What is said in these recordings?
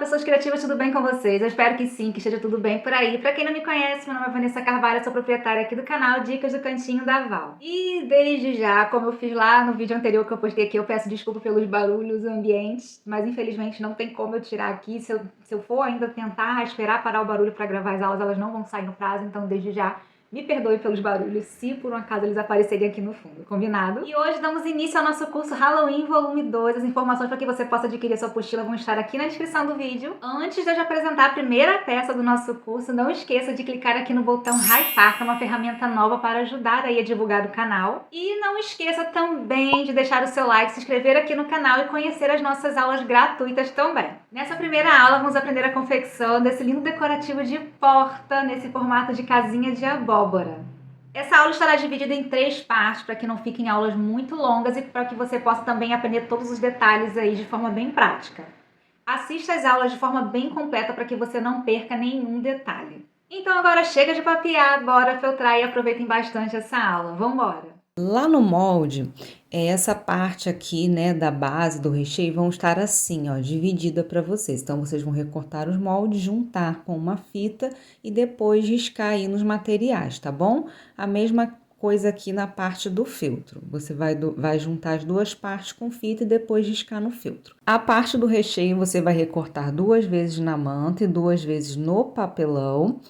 pessoas criativas, tudo bem com vocês? Eu espero que sim, que esteja tudo bem por aí. Pra quem não me conhece, meu nome é Vanessa Carvalho, sou proprietária aqui do canal Dicas do Cantinho da Val. E desde já, como eu fiz lá no vídeo anterior que eu postei aqui, eu peço desculpa pelos barulhos ambientes, mas infelizmente não tem como eu tirar aqui. Se eu for ainda tentar esperar parar o barulho pra gravar as aulas, elas não vão sair no prazo, então desde já me perdoe pelos barulhos, se por um acaso eles aparecerem aqui no fundo, combinado? E hoje damos início ao nosso curso Halloween Volume 2. As informações para que você possa adquirir a sua apostila vão estar aqui na descrição do vídeo. Antes de eu te apresentar a primeira peça do nosso curso, não esqueça de clicar aqui no botão Hypar, que é uma ferramenta nova para ajudar aí a divulgar o canal. E não esqueça também de deixar o seu like, se inscrever aqui no canal e conhecer as nossas aulas gratuitas também. Nessa primeira aula, vamos aprender a confecção desse lindo decorativo de porta, nesse formato de casinha de abóbora. Essa aula estará dividida em 3 partes, para que não fiquem aulas muito longas e para que você possa também aprender todos os detalhes aí de forma bem prática. Assista às aulas de forma bem completa para que você não perca nenhum detalhe. Então agora chega de papear, bora filtrar e aproveitem bastante essa aula. Vamos embora! Lá no molde, essa parte aqui, né, da base do recheio vão estar assim, ó, dividida para vocês. Então, vocês vão recortar os moldes, juntar com uma fita e depois riscar aí nos materiais, tá bom? A mesma coisa aqui na parte do feltro. Você vai juntar as duas partes com fita e depois riscar no feltro. A parte do recheio você vai recortar 2 vezes na manta e 2 vezes no papelão.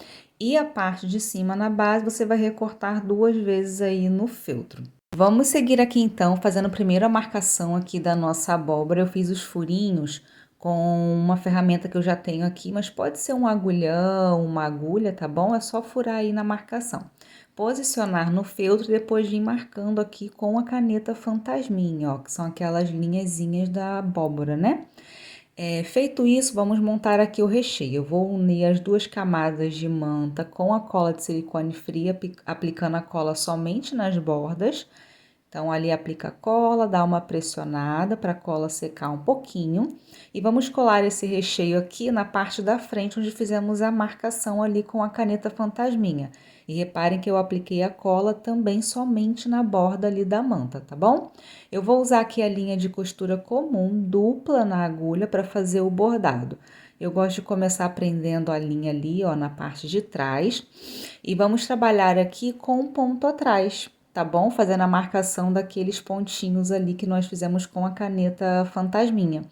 E a parte de cima na base, você vai recortar 2 vezes aí no feltro. Vamos seguir aqui então, fazendo primeiro a marcação aqui da nossa abóbora. Eu fiz os furinhos com uma ferramenta que eu já tenho aqui, mas pode ser um agulhão, uma agulha, tá bom? É só furar aí na marcação. Posicionar no feltro e depois vir marcando aqui com a caneta fantasminha, ó, que são aquelas linhazinhas da abóbora, né? Feito isso, vamos montar aqui o recheio. Eu vou unir as 2 camadas de manta com a cola de silicone fria, aplicando a cola somente nas bordas. Então, ali aplica a cola, dá uma pressionada para a cola secar um pouquinho. E vamos colar esse recheio aqui na parte da frente, onde fizemos a marcação ali com a caneta fantasminha. E reparem que eu apliquei a cola também somente na borda ali da manta, tá bom? Eu vou usar aqui a linha de costura comum, dupla na agulha, para fazer o bordado. Eu gosto de começar prendendo a linha ali, ó, na parte de trás. E vamos trabalhar aqui com um ponto atrás, tá bom? Fazendo a marcação daqueles pontinhos ali que nós fizemos com a caneta fantasminha.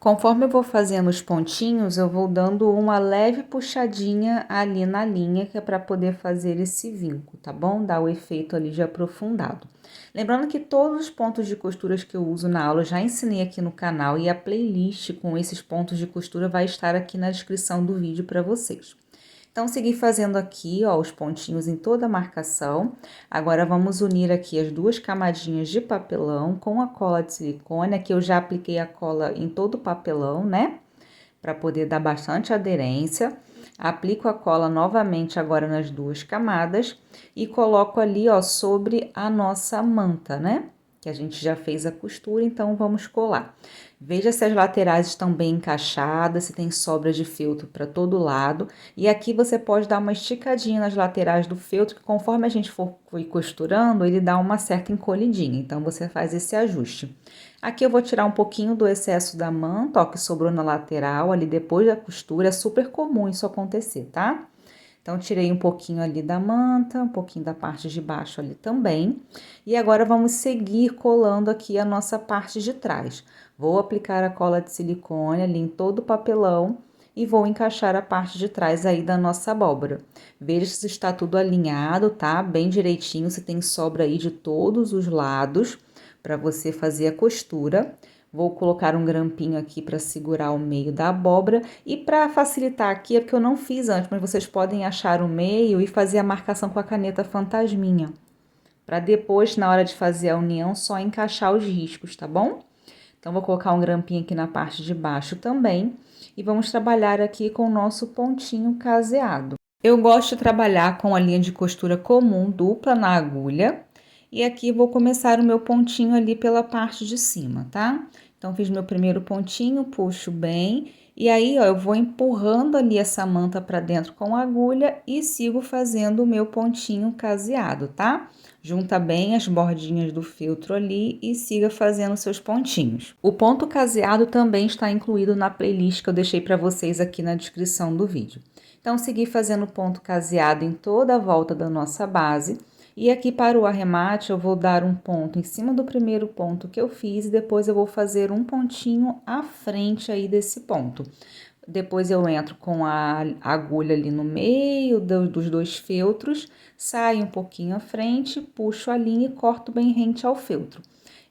Conforme eu vou fazendo os pontinhos, eu vou dando uma leve puxadinha ali na linha, que é para poder fazer esse vinco, tá bom? Dar o efeito ali de aprofundado. Lembrando que todos os pontos de costuras que eu uso na aula eu já ensinei aqui no canal e a playlist com esses pontos de costura vai estar aqui na descrição do vídeo para vocês. Então, segui fazendo aqui, ó, os pontinhos em toda a marcação. Agora, vamos unir aqui as 2 camadinhas de papelão com a cola de silicone. Aqui eu já apliquei a cola em todo o papelão, né? Para poder dar bastante aderência. Aplico a cola novamente agora nas 2 camadas e coloco ali, ó, sobre a nossa manta, né? Que a gente já fez a costura, então vamos colar. Veja se as laterais estão bem encaixadas, se tem sobra de feltro para todo lado. E aqui você pode dar uma esticadinha nas laterais do feltro, que conforme a gente for costurando, ele dá uma certa encolhidinha. Então, você faz esse ajuste. Aqui eu vou tirar um pouquinho do excesso da manta, ó, que sobrou na lateral, ali depois da costura. É super comum isso acontecer, tá? Então, tirei um pouquinho ali da manta, um pouquinho da parte de baixo ali também. E agora, vamos seguir colando aqui a nossa parte de trás. Vou aplicar a cola de silicone ali em todo o papelão e vou encaixar a parte de trás aí da nossa abóbora. Veja se está tudo alinhado, tá? Bem direitinho, se tem sobra aí de todos os lados para você fazer a costura. Vou colocar um grampinho aqui para segurar o meio da abóbora e para facilitar aqui, é porque eu não fiz antes, mas vocês podem achar o meio e fazer a marcação com a caneta fantasminha. Para depois, na hora de fazer a união, só encaixar os riscos, tá bom? Então, vou colocar um grampinho aqui na parte de baixo também e vamos trabalhar aqui com o nosso pontinho caseado. Eu gosto de trabalhar com a linha de costura comum, dupla na agulha. E aqui vou começar o meu pontinho ali pela parte de cima, tá? Então, fiz meu primeiro pontinho, puxo bem E aí, ó, eu vou empurrando ali essa manta para dentro com a agulha e sigo fazendo o meu pontinho caseado, tá? Junta bem as bordinhas do feltro ali e siga fazendo seus pontinhos. O ponto caseado também está incluído na playlist que eu deixei para vocês aqui na descrição do vídeo. Então, segui fazendo ponto caseado em toda a volta da nossa base. E aqui para o arremate, eu vou dar um ponto em cima do primeiro ponto que eu fiz e depois eu vou fazer um pontinho à frente aí desse ponto. Depois eu entro com a agulha ali no meio dos dois feltros, saio um pouquinho à frente, puxo a linha e corto bem rente ao feltro.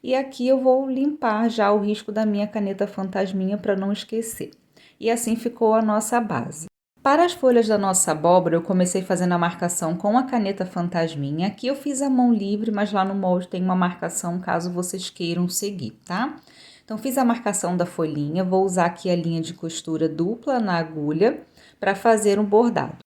E aqui eu vou limpar já o risco da minha caneta fantasminha para não esquecer. E assim ficou a nossa base. Para as folhas da nossa abóbora, eu comecei fazendo a marcação com a caneta fantasminha. Aqui eu fiz a mão livre, mas lá no molde tem uma marcação caso vocês queiram seguir, tá? Então, fiz a marcação da folhinha, vou usar aqui a linha de costura dupla na agulha para fazer um bordado.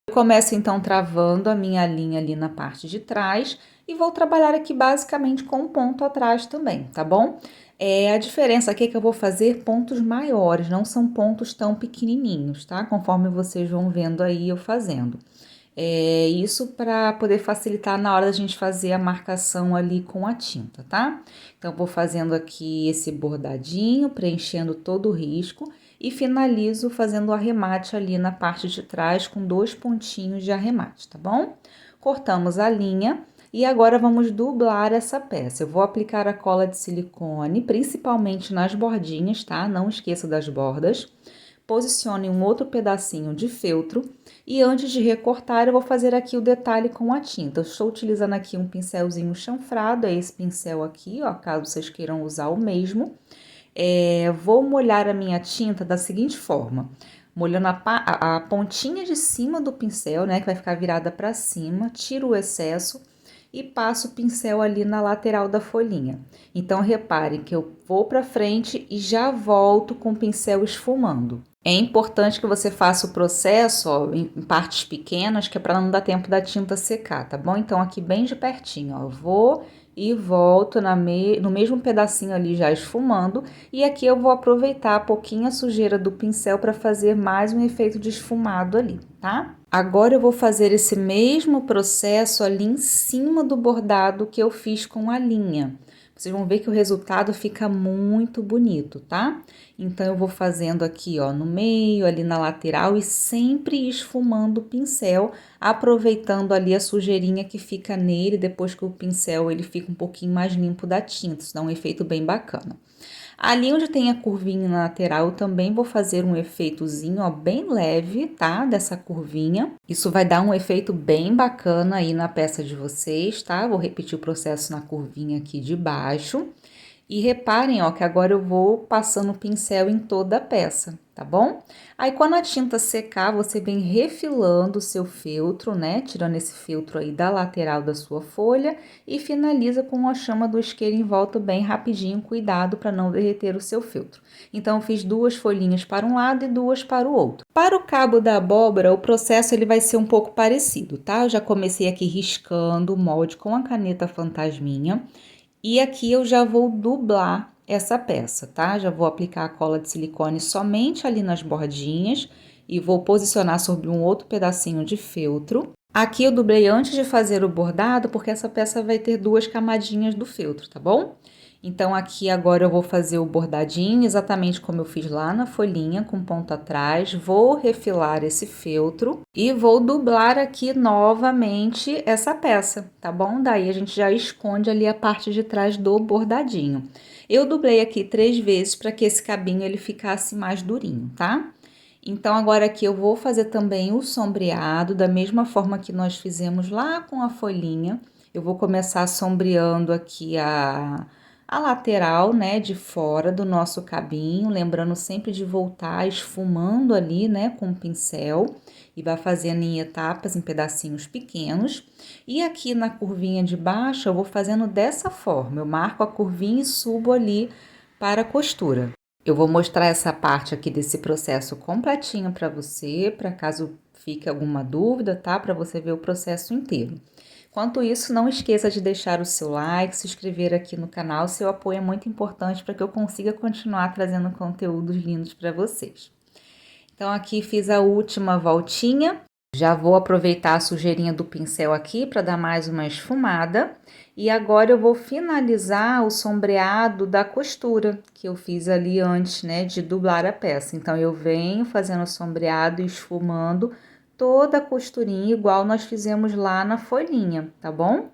Eu começo então travando a minha linha ali na parte de trás e vou trabalhar aqui basicamente com um ponto atrás também, tá bom? A diferença aqui é que eu vou fazer pontos maiores, não são pontos tão pequenininhos, tá? Conforme vocês vão vendo aí eu fazendo. Isso para poder facilitar na hora da gente fazer a marcação ali com a tinta, tá? Então, vou fazendo aqui esse bordadinho, preenchendo todo o risco e finalizo fazendo o arremate ali na parte de trás com 2 pontinhos de arremate, tá bom? Cortamos a linha. E agora vamos dublar essa peça. Eu vou aplicar a cola de silicone, principalmente nas bordinhas, tá? Não esqueça das bordas. Posicione um outro pedacinho de feltro e antes de recortar eu vou fazer aqui o detalhe com a tinta. Eu estou utilizando aqui um pincelzinho chanfrado, é esse pincel aqui, ó, caso vocês queiram usar o mesmo. Vou molhar a minha tinta da seguinte forma. Molhando a pontinha de cima do pincel, né, que vai ficar virada para cima, tiro o excesso e passo o pincel ali na lateral da folhinha. Então, reparem que eu vou para frente e já volto com o pincel esfumando. É importante que você faça o processo, ó, em partes pequenas, que é para não dar tempo da tinta secar, tá bom? Então, aqui bem de pertinho, ó, eu vou e volto no mesmo pedacinho ali já esfumando. E aqui eu vou aproveitar a pouquinha sujeira do pincel para fazer mais um efeito de esfumado ali, tá? Agora eu vou fazer esse mesmo processo ali em cima do bordado que eu fiz com a linha. Vocês vão ver que o resultado fica muito bonito, tá? Então, eu vou fazendo aqui, ó, no meio, ali na lateral e sempre esfumando o pincel, aproveitando ali a sujeirinha que fica nele, depois que o pincel ele fica um pouquinho mais limpo da tinta, isso dá um efeito bem bacana. Ali onde tem a curvinha na lateral, eu também vou fazer um efeitozinho, ó, bem leve, tá? Dessa curvinha. Isso vai dar um efeito bem bacana aí na peça de vocês, tá? Vou repetir o processo na curvinha aqui de baixo. E reparem, ó, que agora eu vou passando o pincel em toda a peça, tá bom? Aí, quando a tinta secar, você vem refilando o seu feltro, né? Tirando esse feltro aí da lateral da sua folha e finaliza com a chama do isqueiro em volta bem rapidinho, cuidado para não derreter o seu feltro. Então, eu fiz 2 folhinhas para um lado e 2 para o outro. Para o cabo da abóbora, o processo ele vai ser um pouco parecido, tá? Eu já comecei aqui riscando o molde com a caneta fantasminha. E aqui eu já vou dublar essa peça, tá? Já vou aplicar a cola de silicone somente ali nas bordinhas e vou posicionar sobre um outro pedacinho de feltro. Aqui eu dublei antes de fazer o bordado, porque essa peça vai ter 2 camadinhas do feltro, tá bom? Então, aqui agora eu vou fazer o bordadinho, exatamente como eu fiz lá na folhinha, com ponto atrás. Vou refilar esse feltro e vou dublar aqui novamente essa peça, tá bom? Daí, a gente já esconde ali a parte de trás do bordadinho. Eu dublei aqui 3 vezes para que esse cabinho ele ficasse mais durinho, tá? Então, agora aqui eu vou fazer também o sombreado, da mesma forma que nós fizemos lá com a folhinha. Eu vou começar sombreando aqui a lateral, né, de fora do nosso cabinho, lembrando sempre de voltar esfumando ali, né, com o pincel, e vai fazendo em etapas, em pedacinhos pequenos. E aqui na curvinha de baixo, eu vou fazendo dessa forma, eu marco a curvinha e subo ali para a costura. Eu vou mostrar essa parte aqui desse processo completinho para você, para caso fique alguma dúvida, tá? Para você ver o processo inteiro. Enquanto isso, não esqueça de deixar o seu like, se inscrever aqui no canal. Seu apoio é muito importante para que eu consiga continuar trazendo conteúdos lindos para vocês. Então, aqui fiz a última voltinha. Já vou aproveitar a sujeirinha do pincel aqui para dar mais uma esfumada. E agora eu vou finalizar o sombreado da costura que eu fiz ali antes, né, de dublar a peça. Então, eu venho fazendo o sombreado e esfumando toda a costurinha igual nós fizemos lá na folhinha, tá bom?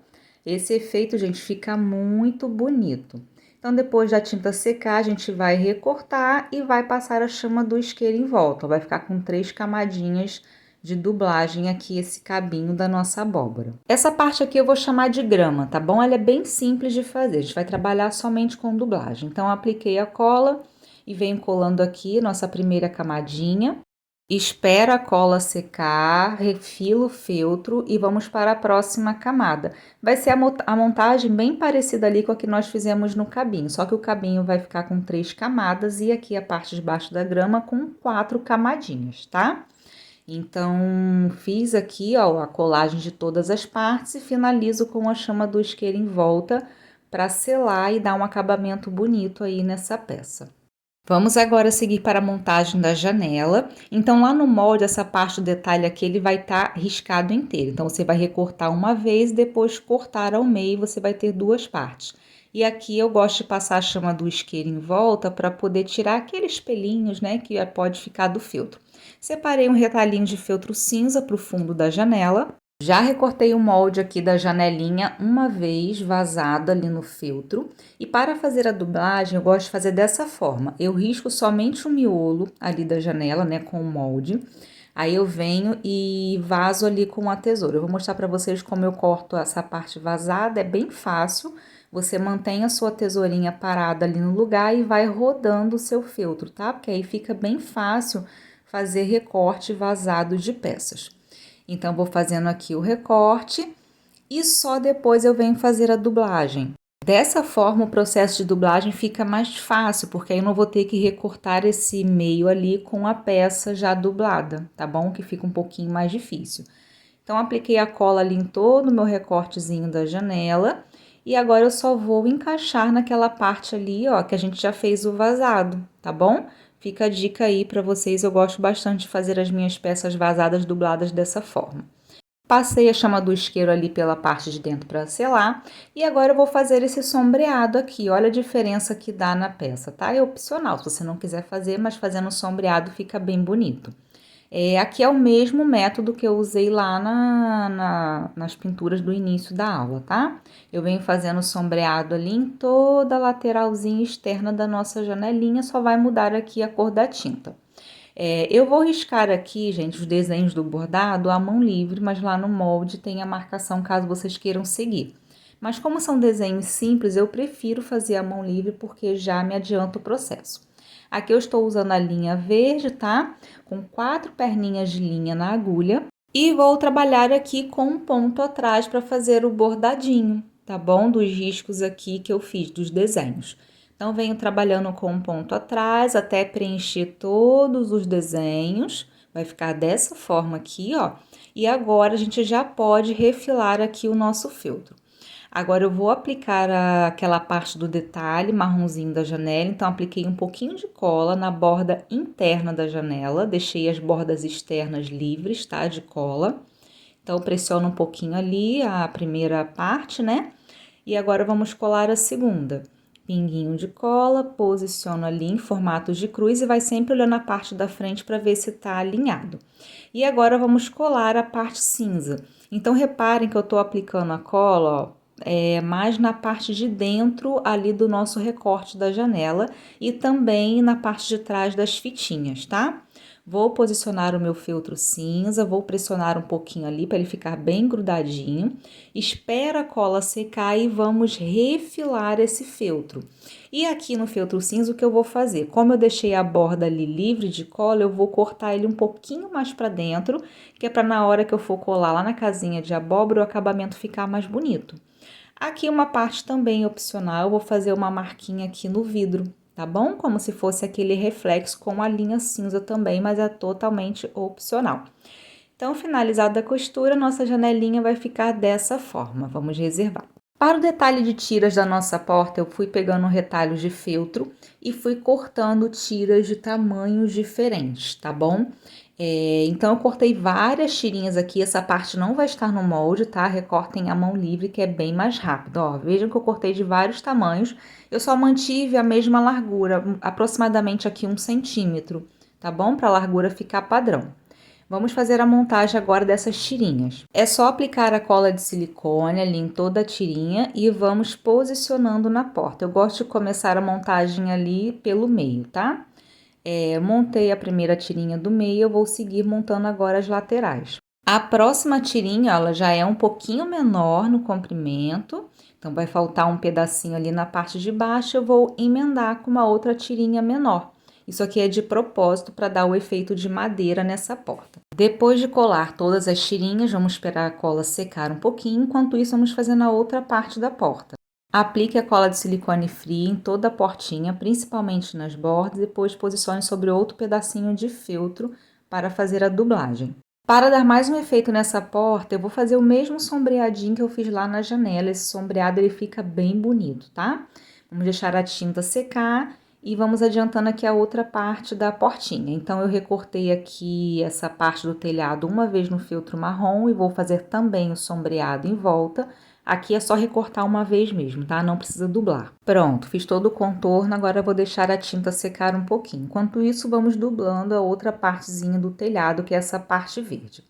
Esse efeito, gente, fica muito bonito. Então, depois da tinta secar, a gente vai recortar e vai passar a chama do isqueiro em volta. Vai ficar com 3 camadinhas de dublagem aqui, esse cabinho da nossa abóbora. Essa parte aqui eu vou chamar de grama, tá bom? Ela é bem simples de fazer, a gente vai trabalhar somente com dublagem. Então, eu apliquei a cola e venho colando aqui nossa primeira camadinha. Espero a cola secar, refilo o feltro e vamos para a próxima camada. Vai ser a montagem bem parecida ali com a que nós fizemos no cabinho, só que o cabinho vai ficar com 3 camadas e aqui a parte de baixo da grama com 4 camadinhas, tá? Então, fiz aqui, ó, a colagem de todas as partes e finalizo com a chama do isqueiro em volta para selar e dar um acabamento bonito aí nessa peça. Vamos agora seguir para a montagem da janela. Então, lá no molde, essa parte do detalhe aqui, ele vai estar riscado inteiro. Então, você vai recortar uma vez, depois cortar ao meio, você vai ter 2 partes. E aqui eu gosto de passar a chama do isqueiro em volta para poder tirar aqueles pelinhos, né, que pode ficar do feltro. Separei um retalhinho de feltro cinza para o fundo da janela. Já recortei o molde aqui da janelinha uma vez vazado ali no feltro. E para fazer a dublagem, eu gosto de fazer dessa forma. Eu risco somente o miolo ali da janela, né, com o molde. Aí eu venho e vazo ali com a tesoura. Eu vou mostrar para vocês como eu corto essa parte vazada, é bem fácil. Você mantém a sua tesourinha parada ali no lugar e vai rodando o seu feltro, tá? Porque aí fica bem fácil fazer recorte vazado de peças. Então, vou fazendo aqui o recorte e só depois eu venho fazer a dublagem. Dessa forma, o processo de dublagem fica mais fácil, porque aí eu não vou ter que recortar esse meio ali com a peça já dublada, tá bom? Que fica um pouquinho mais difícil. Então, apliquei a cola ali em todo o meu recortezinho da janela e agora eu só vou encaixar naquela parte ali, ó, que a gente já fez o vazado, tá bom? Fica a dica aí para vocês, eu gosto bastante de fazer as minhas peças vazadas dubladas dessa forma. Passei a chama do isqueiro ali pela parte de dentro para selar e agora eu vou fazer esse sombreado aqui, olha a diferença que dá na peça, tá? É opcional, se você não quiser fazer, mas fazendo sombreado fica bem bonito. Aqui é o mesmo método que eu usei lá nas pinturas do início da aula, tá? Eu venho fazendo sombreado ali em toda a lateralzinha externa da nossa janelinha, só vai mudar aqui a cor da tinta. Eu vou riscar aqui, gente, os desenhos do bordado à mão livre, mas lá no molde tem a marcação caso vocês queiram seguir. Mas como são desenhos simples, eu prefiro fazer à mão livre porque já me adianta o processo. Aqui eu estou usando a linha verde, tá? Com 4 perninhas de linha na agulha. E vou trabalhar aqui com um ponto atrás para fazer o bordadinho, tá bom? Dos riscos aqui que eu fiz, dos desenhos. Então, venho trabalhando com um ponto atrás até preencher todos os desenhos. Vai ficar dessa forma aqui, ó. E agora, a gente já pode refilar aqui o nosso feltro. Agora, eu vou aplicar aquela parte do detalhe marronzinho da janela. Então, apliquei um pouquinho de cola na borda interna da janela. Deixei as bordas externas livres, tá? De cola. Então, pressiono um pouquinho ali a primeira parte, né? E agora, vamos colar a segunda. Pinguinho de cola, posiciono ali em formato de cruz e vai sempre olhando a parte da frente para ver se tá alinhado. E agora, vamos colar a parte cinza. Então, reparem que eu tô aplicando a cola, ó, mais na parte de dentro ali do nosso recorte da janela e também na parte de trás das fitinhas, tá? Vou posicionar o meu feltro cinza, vou pressionar um pouquinho ali para ele ficar bem grudadinho. Espera a cola secar e vamos refilar esse feltro. E aqui no feltro cinza, o que eu vou fazer? Como eu deixei a borda ali livre de cola, eu vou cortar ele um pouquinho mais para dentro, que é para na hora que eu for colar lá na casinha de abóbora, o acabamento ficar mais bonito. Aqui uma parte também opcional, eu vou fazer uma marquinha aqui no vidro, tá bom? Como se fosse aquele reflexo com a linha cinza também, mas é totalmente opcional. Então, finalizada a costura, nossa janelinha vai ficar dessa forma. Vamos reservar. Para o detalhe de tiras da nossa porta, eu fui pegando retalhos de feltro e fui cortando tiras de tamanhos diferentes, tá bom? Então eu cortei várias tirinhas aqui, essa parte não vai estar no molde, tá? Recortem à mão livre que é bem mais rápido, ó. Vejam que eu cortei de vários tamanhos, eu só mantive a mesma largura, aproximadamente aqui 1 centímetro, tá bom? Para a largura ficar padrão. Vamos fazer a montagem agora dessas tirinhas. É só aplicar a cola de silicone ali em toda a tirinha e vamos posicionando na porta. Eu gosto de começar a montagem ali pelo meio, tá? Montei a primeira tirinha do meio, eu vou seguir montando agora as laterais. A próxima tirinha, ela já é um pouquinho menor no comprimento, então vai faltar um pedacinho ali na parte de baixo, eu vou emendar com uma outra tirinha menor. Isso aqui é de propósito para dar o efeito de madeira nessa porta. Depois de colar todas as tirinhas, vamos esperar a cola secar um pouquinho, enquanto isso vamos fazendo a outra parte da porta. Aplique a cola de silicone fria em toda a portinha, principalmente nas bordas, e depois posicione sobre outro pedacinho de feltro para fazer a dublagem. Para dar mais um efeito nessa porta, eu vou fazer o mesmo sombreadinho que eu fiz lá na janela. Esse sombreado ele fica bem bonito, tá? Vamos deixar a tinta secar e vamos adiantando aqui a outra parte da portinha. Então, eu recortei aqui essa parte do telhado uma vez no feltro marrom e vou fazer também o sombreado em volta. Aqui é só recortar uma vez mesmo, tá? Não precisa dublar. Pronto, fiz todo o contorno, agora eu vou deixar a tinta secar um pouquinho. Enquanto isso, vamos dublando a outra partezinha do telhado, que é essa parte verde.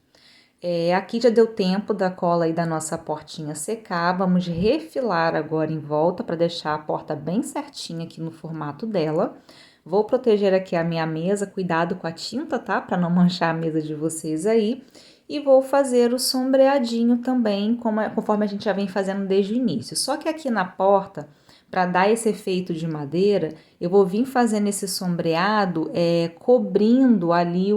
Aqui já deu tempo da cola aí da nossa portinha secar, vamos refilar agora em volta para deixar a porta bem certinha aqui no formato dela. Vou proteger aqui a minha mesa, cuidado com a tinta, tá? Para não manchar a mesa de vocês aí. E vou fazer o sombreadinho também, conforme a gente já vem fazendo desde o início. Só que aqui na porta, para dar esse efeito de madeira, eu vou vir fazendo esse sombreado, cobrindo ali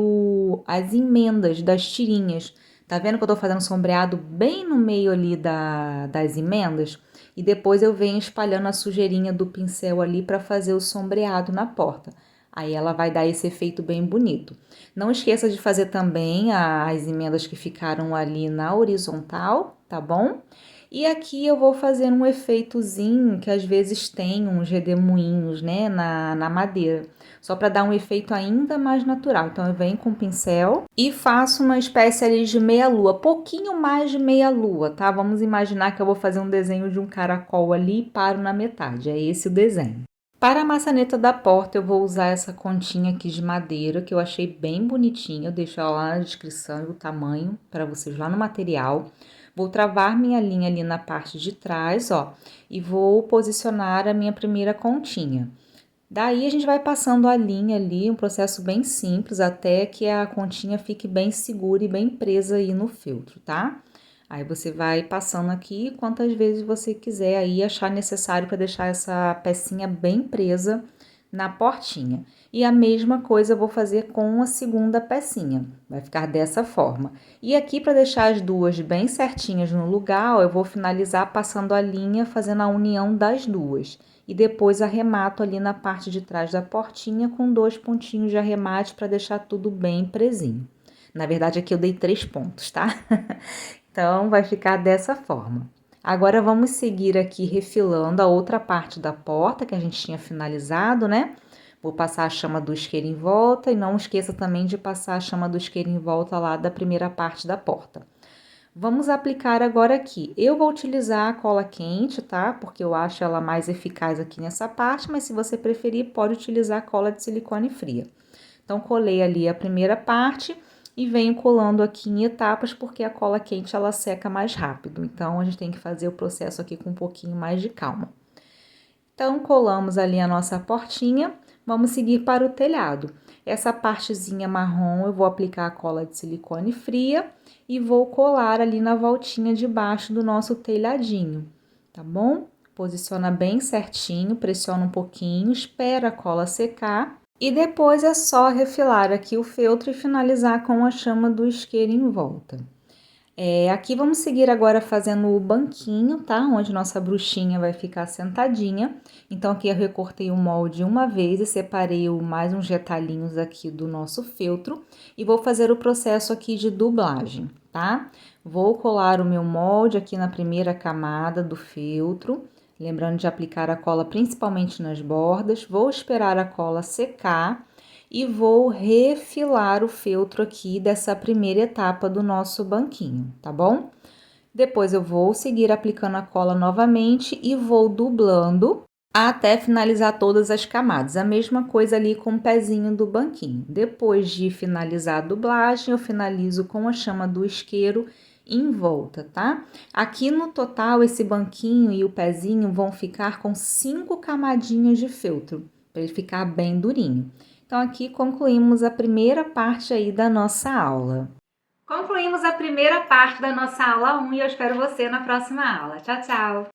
as emendas das tirinhas. Tá vendo que eu tô fazendo sombreado bem no meio ali das emendas? E depois eu venho espalhando a sujeirinha do pincel ali para fazer o sombreado na porta. Aí ela vai dar esse efeito bem bonito. Não esqueça de fazer também as emendas que ficaram ali na horizontal, tá bom? E aqui eu vou fazer um efeitozinho que às vezes tem uns redemoinhos, né, na madeira. Só para dar um efeito ainda mais natural. Então, eu venho com o pincel e faço uma espécie ali de meia-lua, pouquinho mais de meia-lua, tá? Vamos imaginar que eu vou fazer um desenho de um caracol ali e paro na metade. É esse o desenho. Para a maçaneta da porta, eu vou usar essa continha aqui de madeira, que eu achei bem bonitinha. Eu deixo ela lá na descrição e o tamanho para vocês lá no material. Vou travar minha linha ali na parte de trás, ó, e vou posicionar a minha primeira continha. Daí, a gente vai passando a linha ali, um processo bem simples, até que a continha fique bem segura e bem presa aí no feltro, tá? Aí, você vai passando aqui quantas vezes você quiser aí achar necessário para deixar essa pecinha bem presa na portinha. E a mesma coisa eu vou fazer com a segunda pecinha, vai ficar dessa forma. E aqui, para deixar as duas bem certinhas no lugar, ó, eu vou finalizar passando a linha, fazendo a união das duas. E depois arremato ali na parte de trás da portinha com 2 pontinhos de arremate para deixar tudo bem presinho. Na verdade, aqui eu dei 3 pontos, tá? Então, vai ficar dessa forma. Agora, vamos seguir aqui refilando a outra parte da porta que a gente tinha finalizado, né? Vou passar a chama do isqueiro em volta e não esqueça também de passar a chama do isqueiro em volta lá da primeira parte da porta. Vamos aplicar agora aqui. Eu vou utilizar a cola quente, tá? Porque eu acho ela mais eficaz aqui nessa parte, mas se você preferir, pode utilizar a cola de silicone fria. Então, colei ali a primeira parte e venho colando aqui em etapas, porque a cola quente ela seca mais rápido. Então, a gente tem que fazer o processo aqui com um pouquinho mais de calma. Então, colamos ali a nossa portinha, vamos seguir para o telhado. Essa partezinha marrom eu vou aplicar a cola de silicone fria e vou colar ali na voltinha de baixo do nosso telhadinho, tá bom? Posiciona bem certinho, pressiona um pouquinho, espera a cola secar. E depois é só refilar aqui o feltro e finalizar com a chama do isqueiro em volta. Aqui vamos seguir agora fazendo o banquinho, tá? Onde nossa bruxinha vai ficar sentadinha. Então, aqui eu recortei o molde uma vez e separei mais uns retalhinhos aqui do nosso feltro. E vou fazer o processo aqui de dublagem, tá? Vou colar o meu molde aqui na primeira camada do feltro. Lembrando de aplicar a cola principalmente nas bordas. Vou esperar a cola secar. E vou refilar o feltro aqui dessa primeira etapa do nosso banquinho, tá bom? Depois eu vou seguir aplicando a cola novamente e vou dublando até finalizar todas as camadas. A mesma coisa ali com o pezinho do banquinho. Depois de finalizar a dublagem, eu finalizo com a chama do isqueiro em volta, tá? Aqui no total, esse banquinho e o pezinho vão ficar com 5 camadinhas de feltro, para ele ficar bem durinho. Então, aqui concluímos a primeira parte aí da nossa aula. Concluímos a primeira parte da nossa aula 1 e eu espero você na próxima aula. Tchau, tchau!